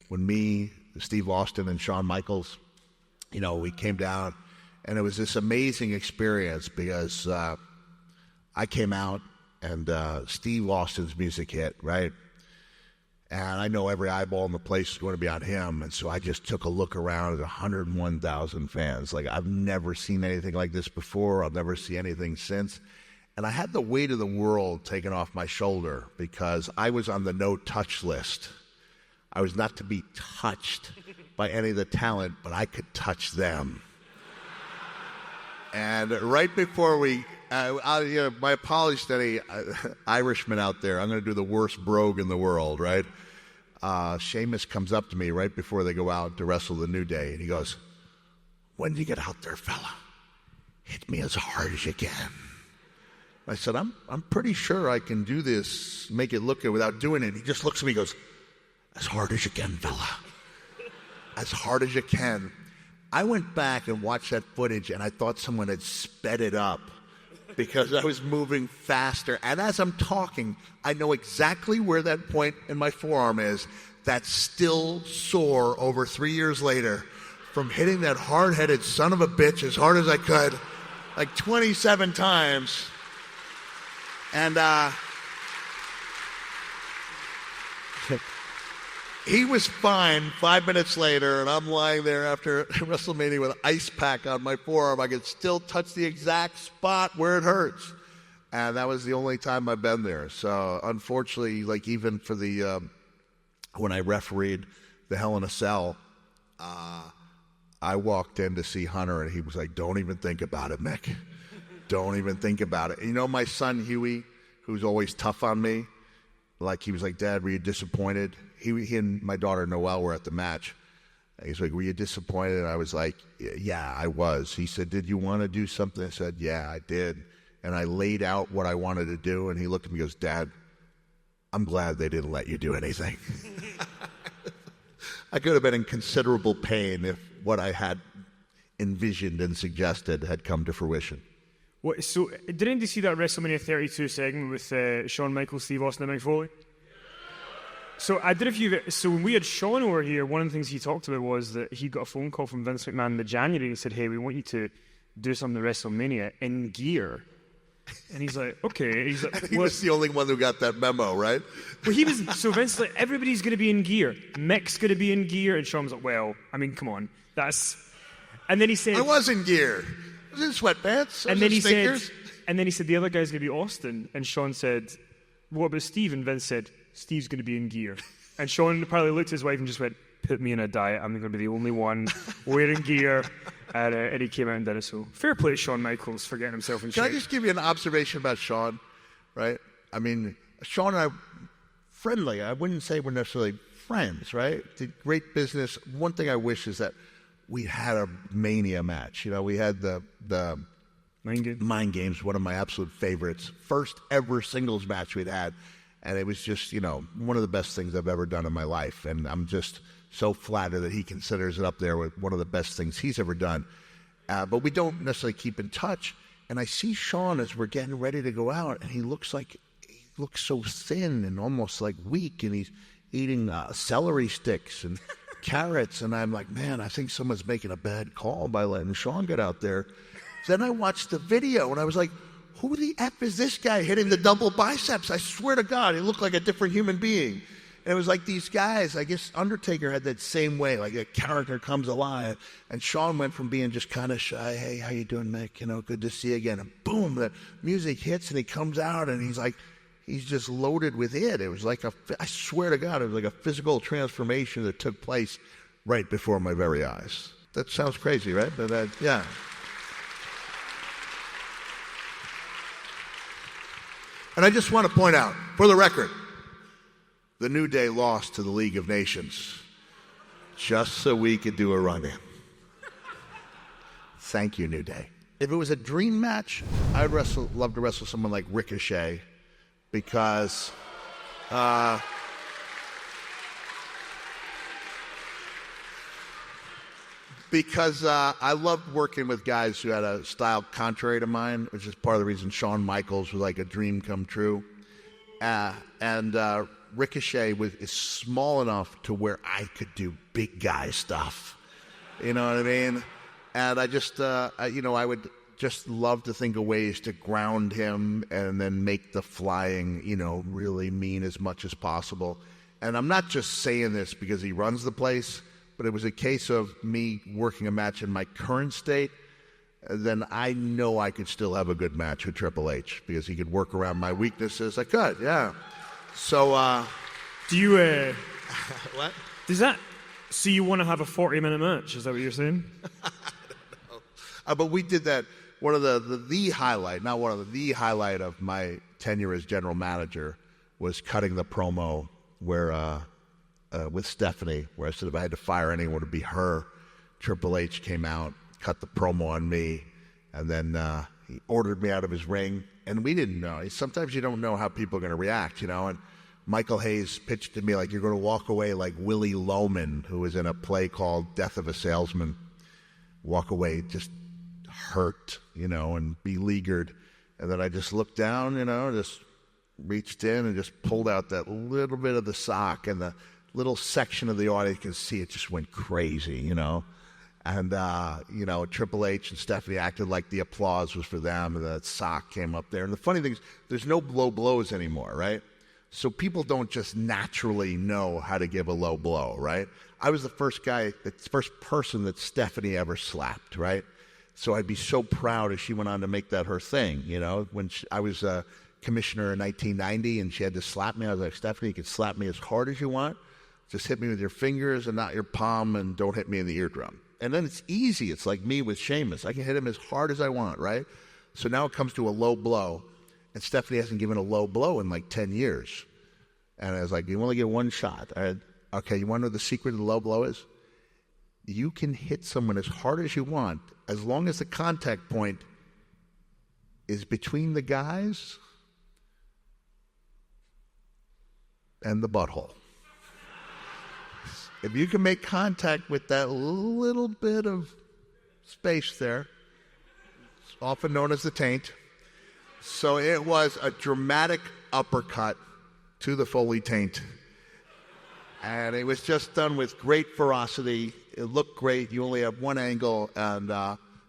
when me, Steve Austin, and Shawn Michaels, we came down, and it was this amazing experience because I came out and Steve Austin's music hit, right? And I know every eyeball in the place is going to be on him, and so I just took a look around at 101,000 fans. Like, I've never seen anything like this before. I'll never see anything since. And I had the weight of the world taken off my shoulder because I was on the no-touch list. I was not to be touched by any of the talent, but I could touch them. And right before my apologies to any Irishmen out there. I'm going to do the worst brogue in the world, right? Sheamus comes up to me right before they go out to wrestle the New Day, and he goes, "When you get out there, fella, hit me as hard as you can." I said, I'm pretty sure I can do this, make it look good without doing it. He just looks at me and goes, "As hard as you can, fella. As hard as you can." I went back and watched that footage, and I thought someone had sped it up because I was moving faster. And as I'm talking, I know exactly where that point in my forearm is that's still sore over 3 years later from hitting that hard-headed son of a bitch as hard as I could, like 27 times. And he was fine 5 minutes later, and I'm lying there after WrestleMania with an ice pack on my forearm. I could still touch the exact spot where it hurts. And that was the only time I've been there. So, unfortunately, like even for the when I refereed the Hell in a Cell, I walked in to see Hunter, and he was like, "Don't even think about it, Mick. Don't even think about it." And my son, Huey, who's always tough on me, like he was like, "Dad, were you disappointed?" He and my daughter Noelle were at the match. He's like, "Were you disappointed?" And I was like, "Yeah, I was." He said, "Did you want to do something?" I said, "Yeah, I did." And I laid out what I wanted to do, and he looked at me and goes, "Dad, I'm glad they didn't let you do anything." I could have been in considerable pain if what I had envisioned and suggested had come to fruition. So, didn't you see that WrestleMania 32 segment with Shawn Michaels, Steve Austin, and Mick Foley? So So when we had Shawn over here, one of the things he talked about was that he got a phone call from Vince McMahon in January. He said, "Hey, we want you to do something at WrestleMania in gear." And he's like, "Okay." He's like, he was the only one who got that memo, right? Well, so Vince's like, "Everybody's going to be in gear. Mick's going to be in gear." And Shawn was like, "Well, I mean, come on, that's." And then he said, "I was in gear. I was in sweatpants. And then he said, "The other guy's going to be Austin." And Shawn said, "What about Steve?" And Vince said, "Steve's going to be in gear." And Shawn probably looked at his wife and just went, "Put me in a diet. I'm going to be the only one wearing gear." And he came out and did it. So fair play to Shawn Michaels for getting himself in shape. Can I just give you an observation about Shawn? Right? I mean, Shawn and I, friendly. I wouldn't say we're necessarily friends, right? Did great business. One thing I wish is that we had a Mania match. We had the Mind Games, one of my absolute favorites. First ever singles match we'd had. And it was just, one of the best things I've ever done in my life. And I'm just so flattered that he considers it up there with one of the best things he's ever done. But we don't necessarily keep in touch. And I see Shawn as we're getting ready to go out, and he looks so thin and almost like weak, and he's eating celery sticks and carrots. And I'm like, man, I think someone's making a bad call by letting Shawn get out there. Then I watched the video, and I was like, who the F is this guy hitting the double biceps? I swear to God, he looked like a different human being. And it was like these guys, I guess Undertaker had that same way, like a character comes alive. And Shawn went from being just kind of shy, "Hey, how you doing, Mick? Good to see you again." And boom, the music hits and he comes out and he's just loaded with it. It was like I swear to God, it was like a physical transformation that took place right before my very eyes. That sounds crazy, right? But yeah. And I just want to point out, for the record, the New Day lost to the League of Nations just so we could do a run-in. Thank you, New Day. If it was a dream match, I'd love to wrestle someone like Ricochet because I loved working with guys who had a style contrary to mine, which is part of the reason Shawn Michaels was like a dream come true. And Ricochet is small enough to where I could do big guy stuff. You know what I mean? And I just, I would just love to think of ways to ground him and then make the flying, really mean as much as possible. And I'm not just saying this because he runs the place, but it was a case of me working a match in my current state. Then I know I could still have a good match with Triple H because he could work around my weaknesses. I could, yeah. So, do you, what? Does that, so you want to have a 40-minute match? Is that what you're saying? I don't know. But we did that. One of the highlight, not one of the highlight of my tenure as general manager was cutting the promo where with Stephanie, where I said if I had to fire anyone, it would be her. Triple H came out, cut the promo on me, and then he ordered me out of his ring. And we didn't know. Sometimes you don't know how people are going to react, And Michael Hayes pitched to me like you're going to walk away like Willie Loman, who was in a play called Death of a Salesman. Walk away just hurt, and beleaguered. And then I just looked down, just reached in and just pulled out that little bit of the sock, and the little section of the audience could see it just went crazy, And, Triple H and Stephanie acted like the applause was for them, and that sock came up there. And the funny thing is, there's no low blows anymore, right? So people don't just naturally know how to give a low blow, right? I was the first person that Stephanie ever slapped, right? So I'd be so proud if she went on to make that her thing, When I was a commissioner in 1990 and she had to slap me, I was like, Stephanie, you can slap me as hard as you want. Just hit me with your fingers and not your palm, and don't hit me in the eardrum. And then it's easy. It's like me with Sheamus. I can hit him as hard as I want, right? So now it comes to a low blow, and Stephanie hasn't given a low blow in like 10 years. And I was like, you only get one shot. I said, okay, you want to know the secret of the low blow is? You can hit someone as hard as you want, as long as the contact point is between the guys and the butthole. If you can make contact with that little bit of space there, it's often known as the taint. So it was a dramatic uppercut to the Foley taint. And it was just done with great ferocity. It looked great. You only have one angle, and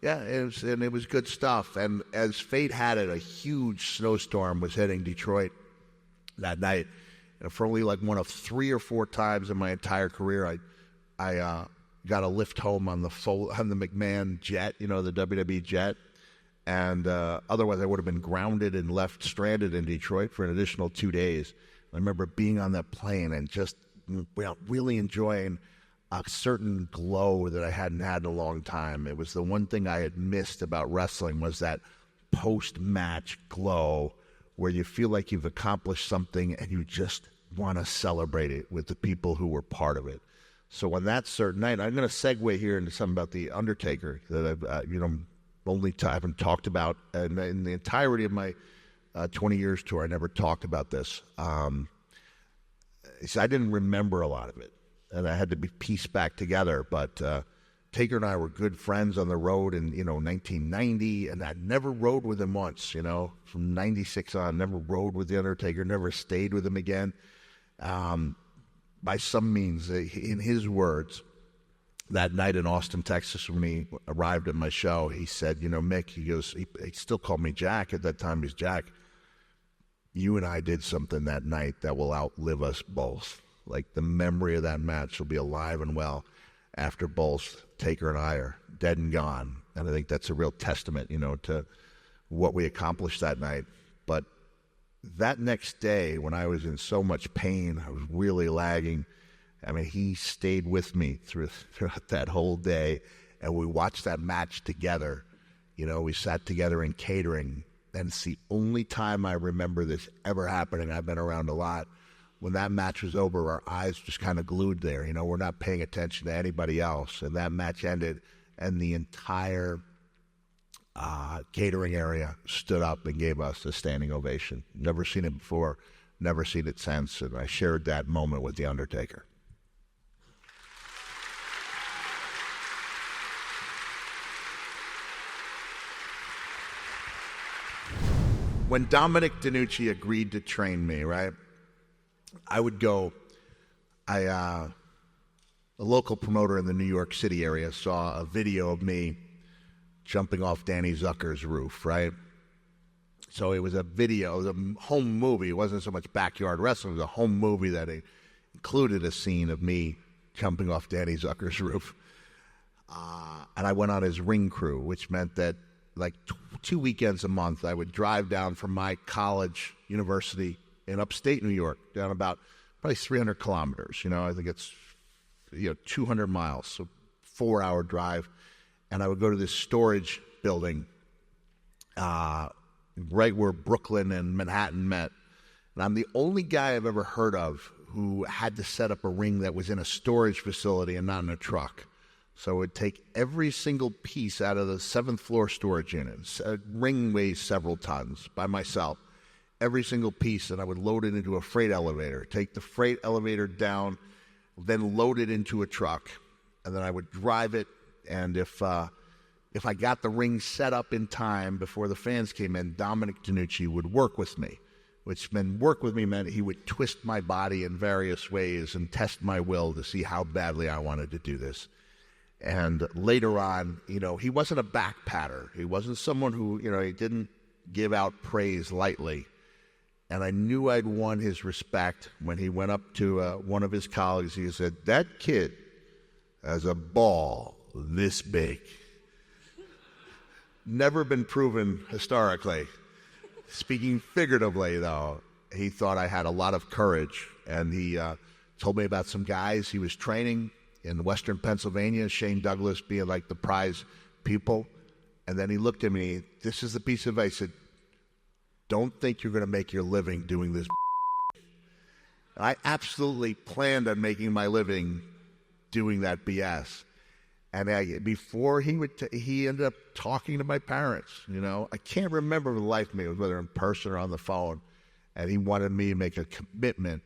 it was good stuff. And as fate had it, a huge snowstorm was hitting Detroit that night. And for only like one of 3 or 4 times in my entire career, I got a lift home on the McMahon jet, the WWE jet. And otherwise I would have been grounded and left stranded in Detroit for an additional 2 days. I remember being on that plane and just really enjoying a certain glow that I hadn't had in a long time. It was the one thing I had missed about wrestling, was that post-match glow where you feel like you've accomplished something and you just want to celebrate it with the people who were part of it. So on that certain night, I'm going to segue here into something about the Undertaker that I've I haven't talked about, and in the entirety of my 20 years tour, I never talked about this. So I didn't remember a lot of it, and I had to be pieced back together. But Taker and I were good friends on the road in 1990, and I never rode with him once. From '96 on, never rode with the Undertaker, never stayed with him again. By some means, in his words, that night in Austin, Texas, when he arrived at my show, he said, Mick, he goes, he still called me Jack. At that time, he's Jack. You and I did something that night that will outlive us both. Like, the memory of that match will be alive and well after both Taker and I are dead and gone. And I think that's a real testament, to what we accomplished that night. But that next day, when I was in so much pain, I was really lagging. I mean, he stayed with me throughout that whole day, and we watched that match together. We sat together in catering, and it's the only time I remember this ever happening. I've been around a lot. When that match was over, our eyes just kind of glued there. We're not paying attention to anybody else. And that match ended, and the entire catering area stood up and gave us a standing ovation. Never seen it before, never seen it since, and I shared that moment with The Undertaker. When Dominic DeNucci agreed to train me, right, I would go. A local promoter in the New York City area saw a video of me jumping off Danny Zucker's roof, right? So it was a video, it was a home movie. It wasn't so much backyard wrestling. It was a home movie that included a scene of me jumping off Danny Zucker's roof. And I went on his ring crew, which meant that like 2 weekends a month, I would drive down from my college, university in upstate New York, down about probably 300 kilometers. I think it's 200 miles, so 4-hour drive. And I would go to this storage building right where Brooklyn and Manhattan met. And I'm the only guy I've ever heard of who had to set up a ring that was in a storage facility and not in a truck. So it would take every single piece out of the 7th floor storage unit. A ring weighs several tons by myself. Every single piece, and I would load it into a freight elevator, take the freight elevator down, then load it into a truck, and then I would drive it. And if I got the ring set up in time before the fans came in, Dominic DeNucci would work with me, which meant he would twist my body in various ways and test my will to see how badly I wanted to do this. And later on, he wasn't a back patter. He wasn't someone who, he didn't give out praise lightly. And I knew I'd won his respect when he went up to one of his colleagues. He said, "That kid has a ball this big." Never been proven historically. Speaking figuratively, though, he thought I had a lot of courage. And he told me about some guys he was training in Western Pennsylvania, Shane Douglas being like the prize pupil. And then he looked at me, this is the piece of advice, he said, "Don't think you're going to make your living doing this." I absolutely planned on making my living doing that BS. And before he ended up talking to my parents, I can't remember the life of me, whether in person or on the phone. And he wanted me to make a commitment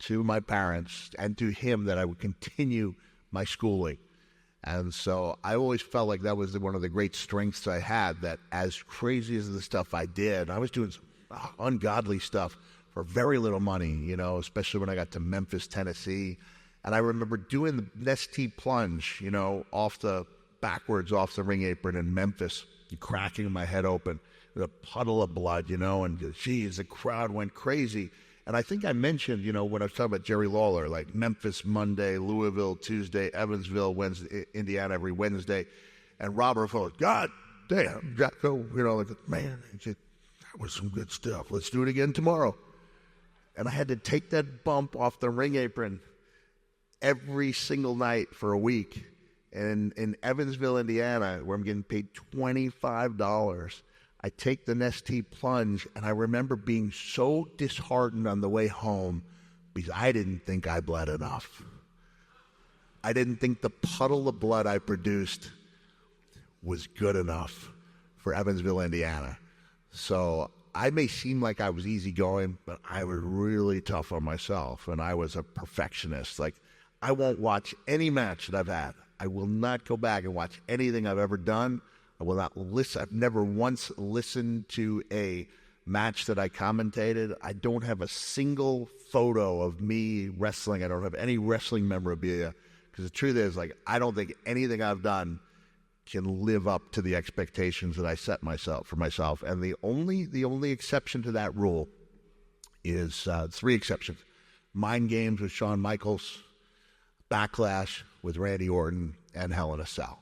to my parents and to him that I would continue my schooling. And so I always felt like that was one of the great strengths I had, that as crazy as the stuff I did, I was doing some ungodly stuff for very little money, especially when I got to Memphis, Tennessee. And I remember doing the Nestea plunge, backwards off the ring apron in Memphis, cracking my head open with a puddle of blood, and geez, the crowd went crazy. And I think I mentioned, when I was talking about Jerry Lawler, like Memphis Monday, Louisville Tuesday, Evansville Wednesday, Indiana every Wednesday. And Robert Foley, "God damn, Jacko," man, that was some good stuff. Let's do it again tomorrow. And I had to take that bump off the ring apron every single night for a week. And in Evansville, Indiana, where I'm getting paid $25, I take the Nestea plunge, and I remember being so disheartened on the way home because I didn't think I bled enough. I didn't think the puddle of blood I produced was good enough for Evansville, Indiana. So I may seem like I was easygoing, but I was really tough on myself, and I was a perfectionist. Like, I won't watch any match that I've had. I will not go back and watch anything I've ever done. I will not listen. I've never once listened to a match that I commentated. I don't have a single photo of me wrestling. I don't have any wrestling memorabilia, because the truth is, I don't think anything I've done can live up to the expectations that I set for myself. And the only exception to that rule is 3 exceptions: Mind Games with Shawn Michaels, Backlash with Randy Orton, and Hell in a Cell.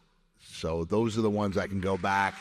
So those are the ones I can go back.